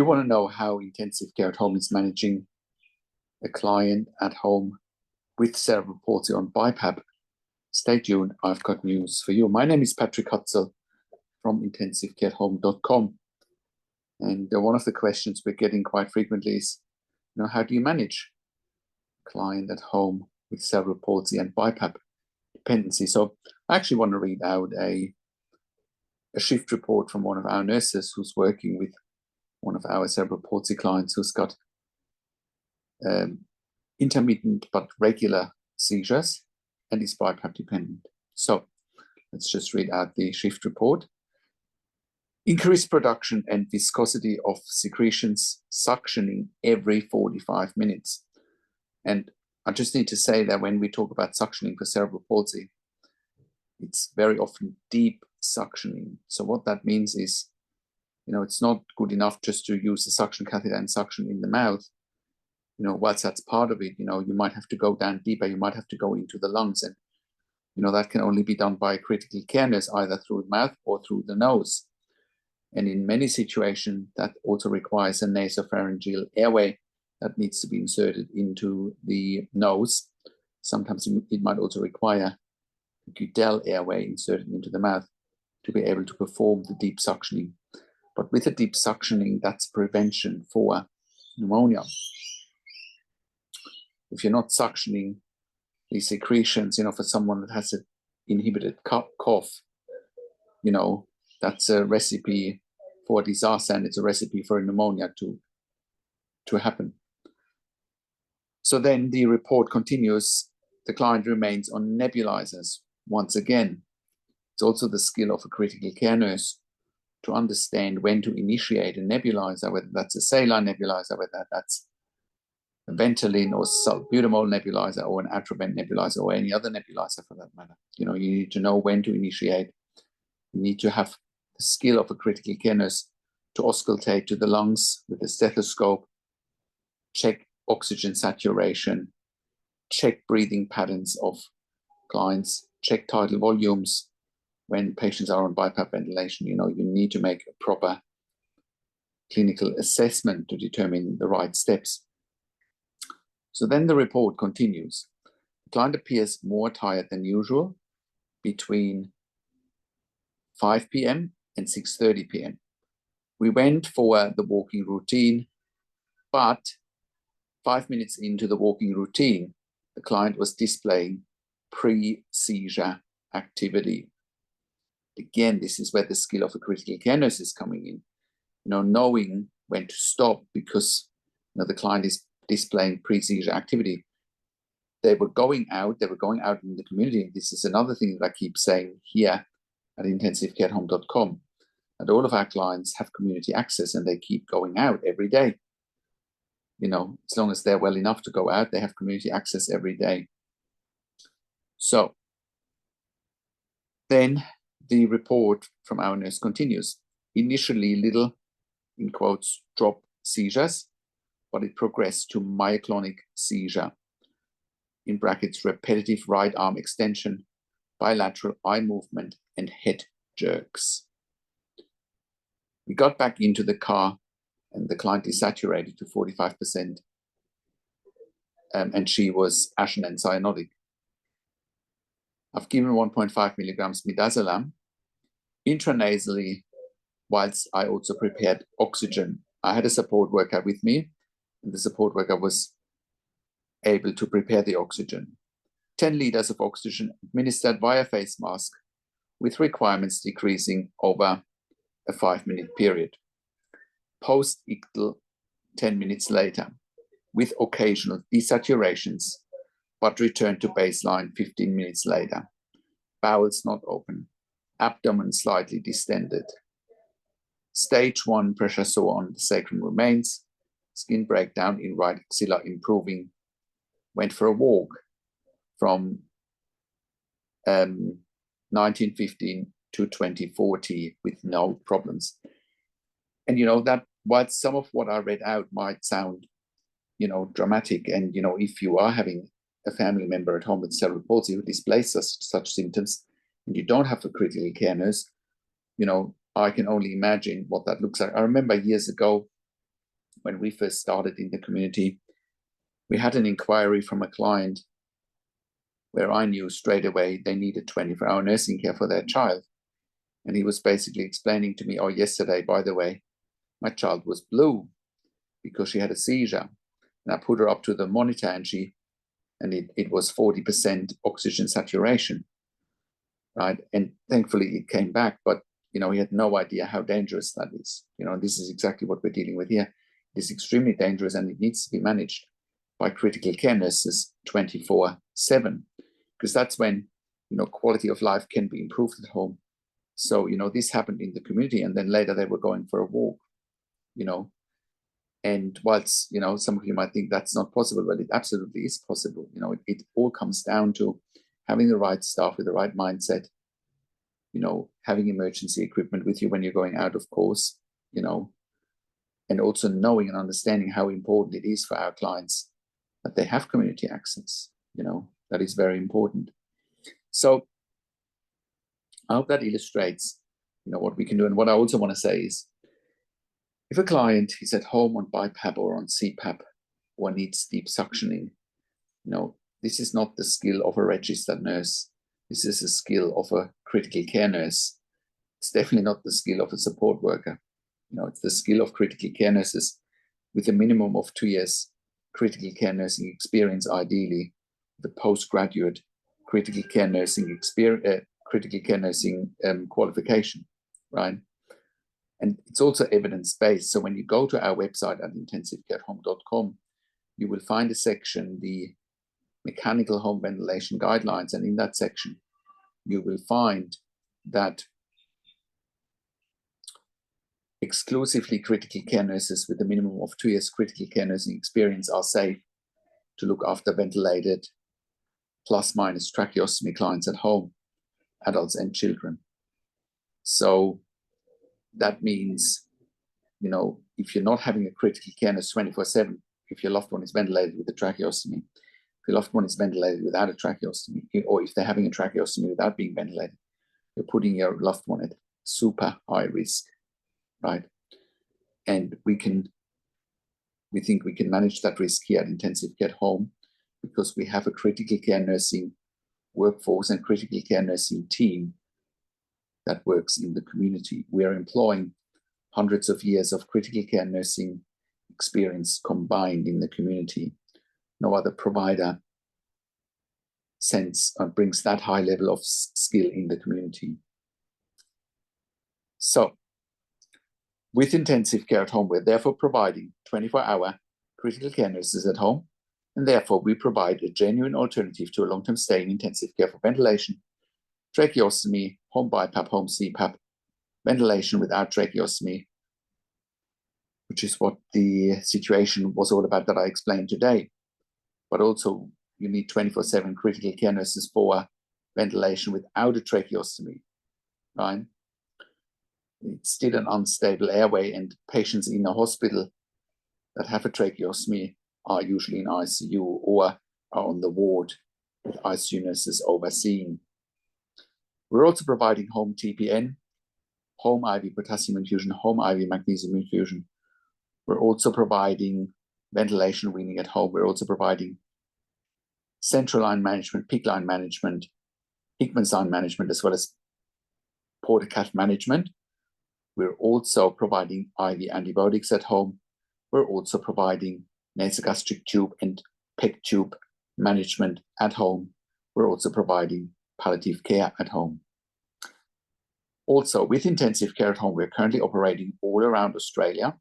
you want to know how intensive care at home is managing a client at home with cerebral palsy on BIPAP, stay tuned. I've got news for you. My name is Patrick Hutzel from intensivecareathome.com. And one of the questions we're getting quite frequently is, how do you manage a client at home with cerebral palsy and BIPAP dependency? So I actually want to read out a shift report from one of our nurses who's working with one of our cerebral palsy clients who's got intermittent but regular seizures and is BIPAP dependent. So let's just read out the shift report. Increased production and viscosity of secretions, suctioning every 45 minutes. And I just need to say that when we talk about suctioning for cerebral palsy, it's very often deep suctioning. So what that means is, it's not good enough just to use the suction catheter and suction in the mouth. Whilst that's part of it, you might have to go down deeper. You might have to go into the lungs. And, that can only be done by a critical care nurse, either through the mouth or through the nose. And in many situations, that also requires a nasopharyngeal airway that needs to be inserted into the nose. Sometimes it might also require a Guedel airway inserted into the mouth to be able to perform the deep suctioning. But with the deep suctioning, that's prevention for pneumonia. If you're not suctioning these secretions, for someone that has an inhibited cough, that's a recipe for disaster, and it's a recipe for pneumonia to happen. So then the report continues. The client remains on nebulizers. Once again, it's also the skill of a critical care nurse to understand when to initiate a nebulizer, whether that's a saline nebulizer, whether that's a Ventolin or salbutamol nebulizer or an Atrovent nebulizer or any other nebulizer for that matter. You need to know when to initiate. You need to have the skill of a critical care nurse to auscultate to the lungs with a stethoscope, check oxygen saturation, check breathing patterns of clients, check tidal volumes when patients are on BiPAP ventilation. You need to make a proper clinical assessment to determine the right steps. So then the report continues. The client appears more tired than usual between 5 p.m. and 6:30 p.m. We went for the walking routine, but 5 minutes into the walking routine, the client was displaying pre-seizure activity. Again, this is where the skill of a critical care nurse is coming in. Knowing when to stop because the client is displaying pre-seizure activity. They were going out in the community. This is another thing that I keep saying here at intensivecareathome.com. And all of our clients have community access and they keep going out every day. As long as they're well enough to go out, they have community access every day. So then the report from our nurse continues. Initially little, in quotes, drop seizures, but it progressed to myoclonic seizure, in brackets, repetitive right arm extension, bilateral eye movement, and head jerks. We got back into the car and the client desaturated to 45%, and she was ashen and cyanotic. I've given 1.5 milligrams midazolam intranasally, whilst I also prepared oxygen. I had a support worker with me, and the support worker was able to prepare the oxygen. 10 liters of oxygen administered via face mask, with requirements decreasing over a 5-minute period. Post-ictal 10 minutes later, with occasional desaturations, but return to baseline 15 minutes later. Bowels not open, abdomen slightly distended. Stage 1 pressure sore on the sacrum remains, skin breakdown in right axilla improving. Went for a walk from 1915 to 2040 with no problems. And that while some of what I read out might sound, dramatic, and if you are having a family member at home with cerebral palsy who displays such symptoms, and you don't have a critical care nurse, I can only imagine what that looks like. I remember years ago, when we first started in the community, we had an inquiry from a client where I knew straight away they needed 24-hour nursing care for their child. And he was basically explaining to me, oh, yesterday, by the way, my child was blue because she had a seizure. And I put her up to the monitor and it was 40% oxygen saturation, right? And thankfully it came back, but he had no idea how dangerous that is. This is exactly what we're dealing with here. It is extremely dangerous and it needs to be managed by critical care nurses 24/7, because that's when, quality of life can be improved at home. So, this happened in the community, and then later they were going for a walk, and whilst, some of you might think that's not possible, but it absolutely is possible. It all comes down to having the right staff with the right mindset, having emergency equipment with you when you're going out, of course, and also knowing and understanding how important it is for our clients that they have community access. That is very important. So I hope that illustrates, what we can do. And what I also want to say is, if a client is at home on BiPAP or on CPAP or needs deep suctioning, this is not the skill of a registered nurse. This is a skill of a critical care nurse. It's definitely not the skill of a support worker. It's the skill of critical care nurses with a minimum of 2 years critical care nursing experience, ideally the postgraduate critical care nursing experience, qualification, right? And it's also evidence-based. So when you go to our website at intensivecareathome.com, you will find a section, the mechanical home ventilation guidelines. And in that section, you will find that exclusively critical care nurses with a minimum of 2 years critical care nursing experience are safe to look after ventilated plus-minus tracheostomy clients at home, adults and children. So that means, if you're not having a critical care nurse 24/7, if your loved one is ventilated with a tracheostomy, if your loved one is ventilated without a tracheostomy, or if they're having a tracheostomy without being ventilated, you're putting your loved one at super high risk, right? And we think we can manage that risk here at Intensive Care at Home because we have a critical care nursing workforce and critical care nursing team that works in the community. We are employing hundreds of years of critical care nursing experience combined in the community. No other provider brings that high level of skill in the community. So, with Intensive Care at Home, we're therefore providing 24-hour critical care nurses at home, and therefore we provide a genuine alternative to a long-term stay in intensive care for ventilation, tracheostomy, home BiPAP, home CPAP, ventilation without tracheostomy, which is what the situation was all about that I explained today. But also, you need 24/7 critical care nurses for ventilation without a tracheostomy, right? It's still an unstable airway, and patients in a hospital that have a tracheostomy are usually in ICU or are on the ward with ICU nurses overseeing. We're also providing home TPN, home IV potassium infusion, home IV magnesium infusion. We're also providing ventilation weaning at home. We're also providing central line management, PICC line management, Hickman sign management, as well as portacat management. We're also providing IV antibiotics at home. We're also providing nasogastric tube and PEG tube management at home. We're also providing palliative care at home. Also, with Intensive Care at Home, we're currently operating all around Australia,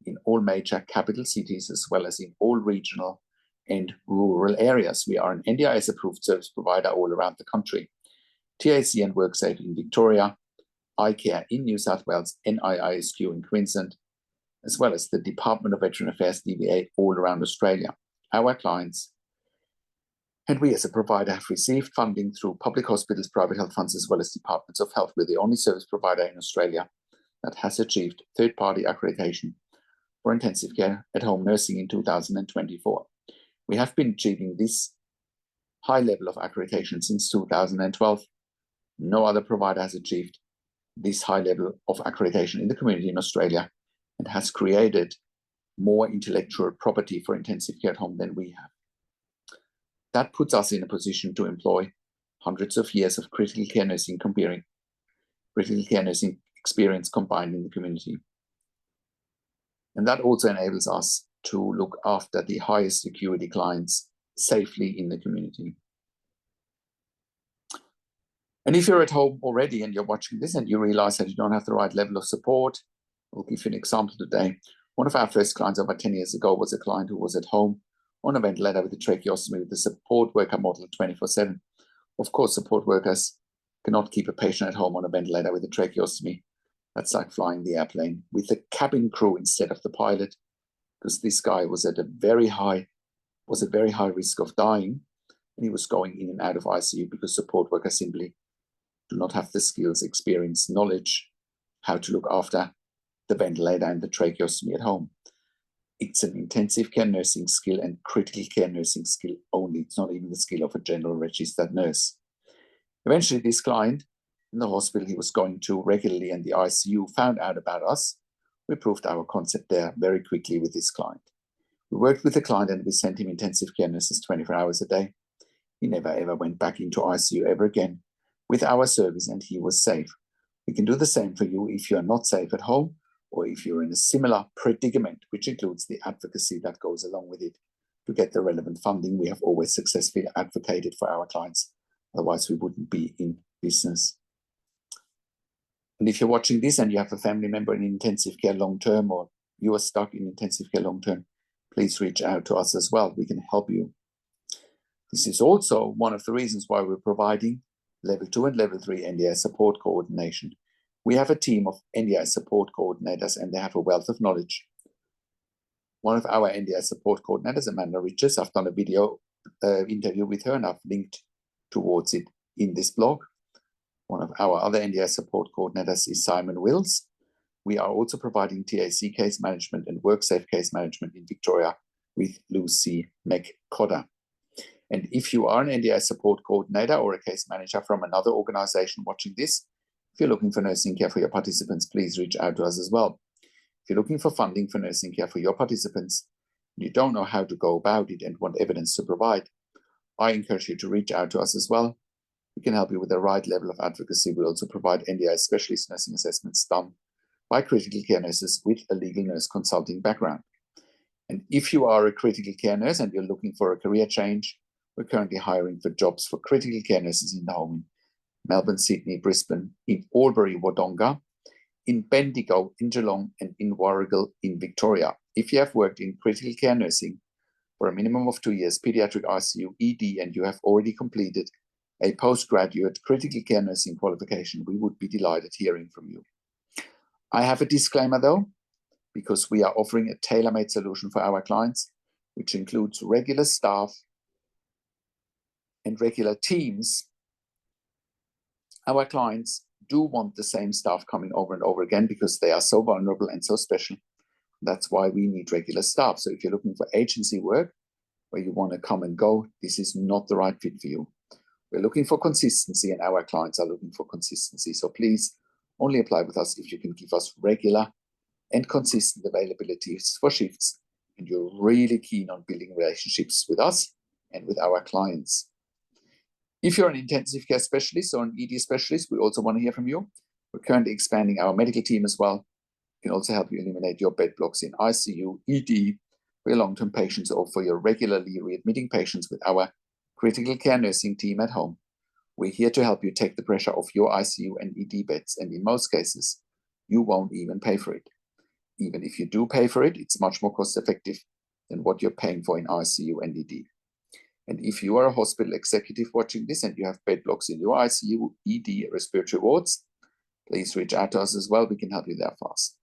in all major capital cities, as well as in all regional and rural areas. We are an NDIS-approved service provider all around the country. TAC and WorkSafe in Victoria, iCare in New South Wales, NIISQ in Queensland, as well as the Department of Veteran Affairs, DVA, all around Australia. Our clients and we as a provider have received funding through public hospitals, private health funds, as well as departments of health. We're the only service provider in Australia that has achieved third-party accreditation for intensive care at home nursing in 2024. We have been achieving this high level of accreditation since 2012. No other provider has achieved this high level of accreditation in the community in Australia and has created more intellectual property for intensive care at home than we have. That puts us in a position to employ hundreds of years of critical care nursing experience combined in the community. And that also enables us to look after the highest acuity clients safely in the community. And if you're at home already and you're watching this and you realize that you don't have the right level of support, I'll give you an example today. One of our first clients over 10 years ago was a client who was at home on a ventilator with a tracheostomy with the support worker model 24/7. Of course, support workers cannot keep a patient at home on a ventilator with a tracheostomy. That's like flying the airplane with the cabin crew instead of the pilot, because this guy was at very high risk of dying, and he was going in and out of ICU because support workers simply do not have the skills, experience, knowledge, how to look after the ventilator and the tracheostomy at home. It's an intensive care nursing skill and critical care nursing skill only. It's not even the skill of a general registered nurse. Eventually, this client in the hospital he was going to regularly and the ICU found out about us. We proved our concept there very quickly with this client. We worked with the client and we sent him intensive care nurses 24 hours a day. He never ever went back into ICU ever again with our service, and he was safe. We can do the same for you if you are not safe at home, or if you're in a similar predicament, which includes the advocacy that goes along with it. To get the relevant funding, we have always successfully advocated for our clients. Otherwise, we wouldn't be in business. And if you're watching this and you have a family member in intensive care long-term, or you are stuck in intensive care long-term, please reach out to us as well. We can help you. This is also one of the reasons why we're providing Level 2 and Level 3 NDI support coordination. We have a team of NDI support coordinators, and they have a wealth of knowledge. One of our NDI support coordinators, Amanda Richards, I've done a video interview with her, and I've linked towards it in this blog. One of our other NDI support coordinators is Simon Wills. We are also providing TAC case management and WorkSafe case management in Victoria with Lucy McCodder. And if you are an NDI support coordinator or a case manager from another organization watching this, if you're looking for nursing care for your participants, please reach out to us as well. If you're looking for funding for nursing care for your participants, and you don't know how to go about it and want evidence to provide, I encourage you to reach out to us as well. We can help you with the right level of advocacy. We also provide NDI specialist nursing assessments done by critical care nurses with a legal nurse consulting background. And if you are a critical care nurse and you're looking for a career change, we're currently hiring for jobs for critical care nurses in the home in Melbourne, Sydney, Brisbane, in Albury, Wodonga, in Bendigo, in Geelong, and in Warragul in Victoria. If you have worked in critical care nursing for a minimum of 2 years, pediatric ICU, ED, and you have already completed a postgraduate critical care nursing qualification, we would be delighted hearing from you. I have a disclaimer though, because we are offering a tailor-made solution for our clients, which includes regular staff and regular teams. Our clients do want the same staff coming over and over again because they are so vulnerable and so special. That's why we need regular staff. So if you're looking for agency work where you want to come and go, this is not the right fit for you. We're looking for consistency, and our clients are looking for consistency. So please only apply with us if you can give us regular and consistent availabilities for shifts, and you're really keen on building relationships with us and with our clients. If you're an intensive care specialist or an ED specialist, we also want to hear from you. We're currently expanding our medical team as well. We can also help you eliminate your bed blocks in ICU, ED, for your long-term patients, or for your regularly readmitting patients with our critical care nursing team at home. We're here to help you take the pressure off your ICU and ED beds, and in most cases, you won't even pay for it. Even if you do pay for it, it's much more cost-effective than what you're paying for in ICU and ED. And if you are a hospital executive watching this and you have bed blocks in your ICU, ED, respiratory wards, please reach out to us as well. We can help you there fast.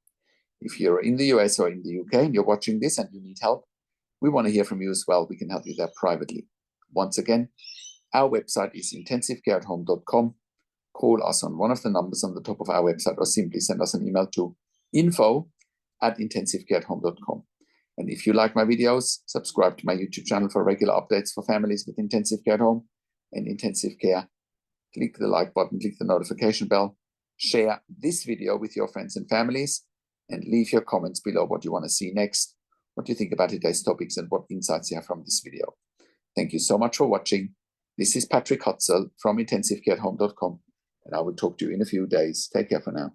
If you're in the US or in the UK and you're watching this and you need help, we want to hear from you as well. We can help you there privately. Once again, our website is intensivecareathome.com. Call us on one of the numbers on the top of our website, or simply send us an email to info@intensivecareathome.com. And if you like my videos, subscribe to my YouTube channel for regular updates for families with intensive care at home and intensive care. Click the like button, click the notification bell, share this video with your friends and families, and leave your comments below what you want to see next, what you think about today's topics and what insights you have from this video. Thank you so much for watching. This is Patrick Hutzel from IntensiveCareAt Home.com, and I will talk to you in a few days. Take care for now.